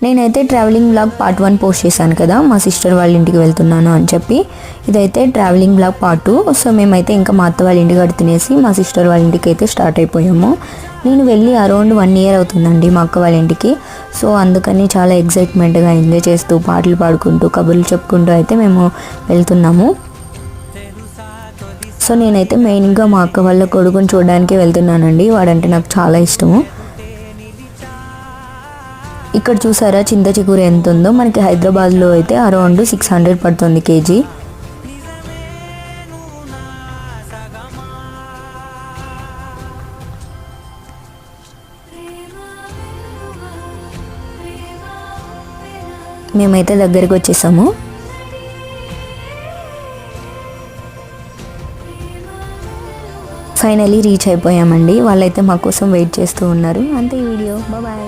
నేనైతే travelling blog part 1 post చేశాను కదా, మా సిస్టర్ వాళ్ళ ఇంటికి వెళ్తున్నాను అని చెప్పి. ఇదైతే ట్రావెలింగ్ బ్లాగ్ పార్ట్ 2. సో మేమైతే ఇంకా మా అత్త వాళ్ళ ఇంటికి అటు తినేసి మా సిస్టర్ వాళ్ళ ఇంటికి అయితే స్టార్ట్ అయిపోయాము. నేను వెళ్ళి అరౌండ్ 1 year అవుతుందండి మా అక్క వాళ్ళ ఇంటికి. సో అందుకని చాలా ఎగ్జైట్మెంట్గా ఎంజాయ్ చేస్తూ పాటలు పాడుకుంటూ కబుర్లు చెప్పుకుంటూ అయితే మేము వెళ్తున్నాము. సో నేనైతే మెయిన్గా మా అక్క వాళ్ళ కొడుకుని చూడడానికి వెళ్తున్నానండి. వాడంటే నాకు చాలా ఇష్టము. ఇక్కడ చూసారా చింత చిగురు ఎంత ఉందో. మనకి హైదరాబాద్లో అయితే అరౌండ్ 600 పడుతుంది కేజీ. మేమైతే దగ్గరికి వచ్చేసాము. ఫైనలీ రీచ్ అయిపోయామండి. వాళ్ళైతే మా కోసం వెయిట్ చేస్తూ ఉన్నారు. అంతే ఈ వీడియో. బాయ్.